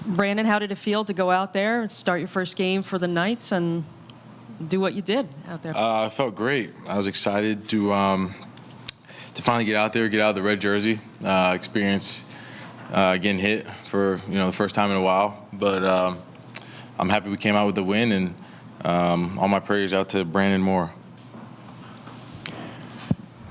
Brandon, how did it feel to go out there and start your first game for the Knights and do what you did out there? I felt great. I was excited to finally get out there, get out of the red jersey, experience getting hit for the first time in a while. But I'm happy we came out with the win, and all my prayers out to Brandon Moore.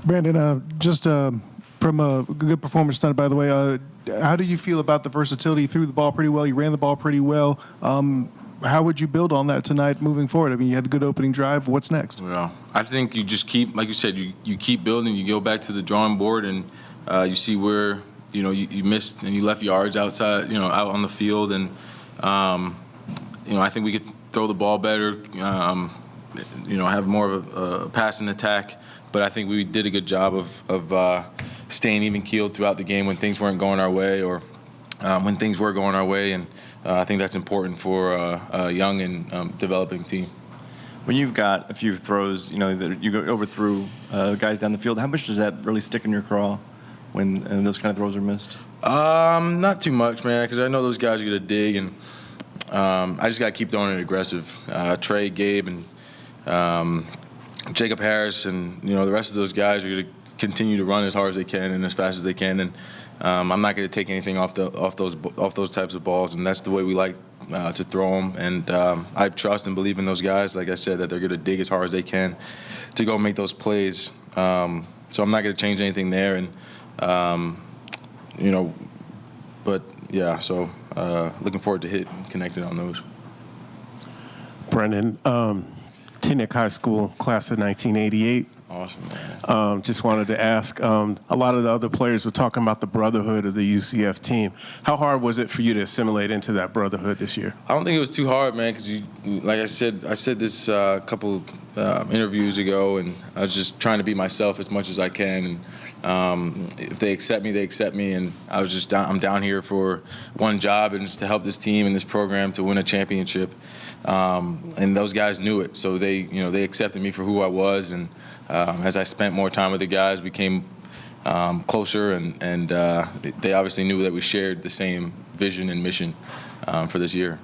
Brandon, just from a good performance tonight, by the way, how do you feel about the versatility? You threw the ball pretty well. You ran the ball pretty well. How would you build on that tonight moving forward? I mean, you had the good opening drive. What's next? Well, I think you just keep, like you said, you keep building. You go back to the drawing board, and you see where you missed and you left yards outside, out on the field, and I think we could throw the ball better. Have more of a passing attack. But I think we did a good job of staying even-keeled throughout the game when things weren't going our way, or when things were going our way, and I think that's important for a young and developing team. When you've got a few throws, that you overthrew guys down the field, how much does that really stick in your craw when those kind of throws are missed? Not too much, man, because I know those guys are going to dig, and I just got to keep throwing it aggressive. Trey, Gabe, and Jacob Harris, and the rest of those guys are going to continue to run as hard as they can and as fast as they can, and I'm not going to take anything off those types of balls, and that's the way we like to throw them. And I trust and believe in those guys, like I said, that they're going to dig as hard as they can to go make those plays. So I'm not going to change anything there, and but yeah. So looking forward to hitting, connecting on those. Brandon, Teaneck High School, class of 1988. Awesome, man. Just wanted to ask, a lot of the other players were talking about the brotherhood of the UCF team. How hard was it for you to assimilate into that brotherhood this year? I don't think it was too hard, man, because like I said this a couple interviews ago, and I was just trying to be myself as much as I can. And if they accept me, they accept me. And I'm down here for one job, and just to help this team and this program to win a championship. And those guys knew it, so they accepted me for who I was. And as I spent more time with the guys, we became closer, and they obviously knew that we shared the same vision and mission for this year.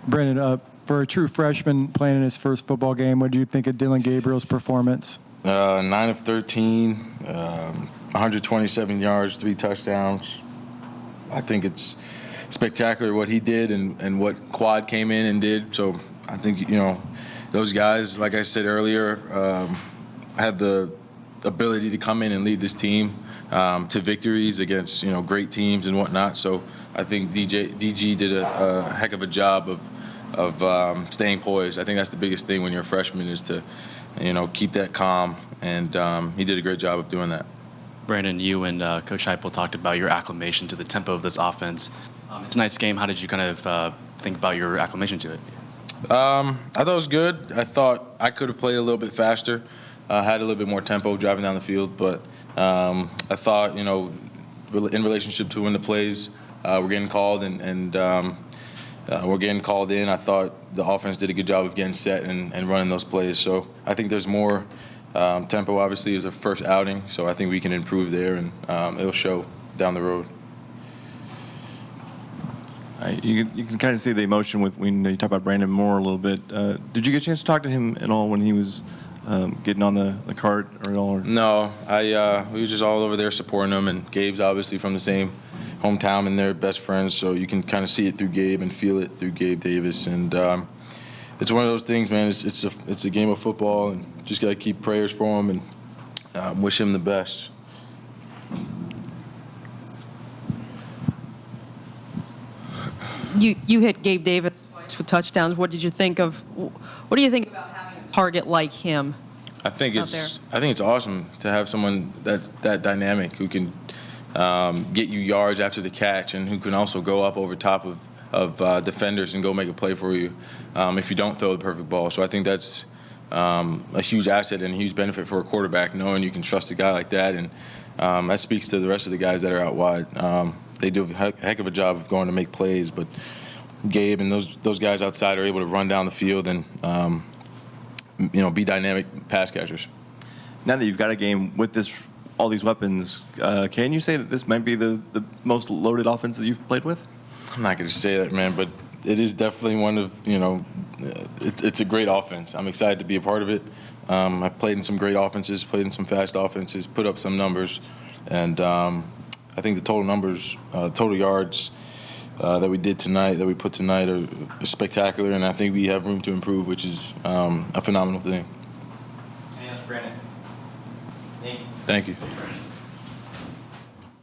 Brandon, for a true freshman playing in his first football game, what do you think of Dylan Gabriel's performance? 9 of 13, 127 yards, 3 touchdowns. I think it's spectacular what he did and what Quad came in and did. So I think, those guys, like I said earlier, have the ability to come in and lead this team to victories against, great teams and whatnot. So I think DG did a heck of a job of staying poised. I think that's the biggest thing when you're a freshman, is to, keep that calm. And he did a great job of doing that. Brandon, you and Coach Heupel talked about your acclimation to the tempo of this offense. Tonight's game, how did you kind of think about your acclimation to it? I thought it was good. I thought I could have played a little bit faster, had a little bit more tempo driving down the field. But I thought, in relationship to when the plays were getting called and we're getting called in, I thought the offense did a good job of getting set and running those plays. So I think there's more tempo. Obviously, is a first outing, so I think we can improve there, and it'll show down the road. You can kind of see the emotion when you talk about Brandon Moore a little bit. Did you get a chance to talk to him at all when he was getting on the cart or at all? Or? No, we were just all over there supporting him, and Gabe's obviously from the same hometown, and they're best friends, so you can kind of see it through Gabe and feel it through Gabe Davis. And it's one of those things, man. It's a game of football, and just got to keep prayers for him and wish him the best. You hit Gabe Davis twice with touchdowns. What do you think about having a target like him? I think it's awesome to have someone that's that dynamic, who can get you yards after the catch, and who can also go up over top of defenders and go make a play for you if you don't throw the perfect ball. So I think that's a huge asset and a huge benefit for a quarterback, knowing you can trust a guy like that. And that speaks to the rest of the guys that are out wide. They do a heck of a job of going to make plays, but Gabe and those guys outside are able to run down the field and be dynamic pass catchers. Now that you've got a game with all these weapons, can you say that this might be the most loaded offense that you've played with? I'm not going to say that, man, but it is definitely one of, it's a great offense. I'm excited to be a part of it. I played in some great offenses, played in some fast offenses, put up some numbers, and I think the total numbers, total yards that we did tonight, that we put tonight, are spectacular, and I think we have room to improve, which is a phenomenal thing. Brandon. Thank you.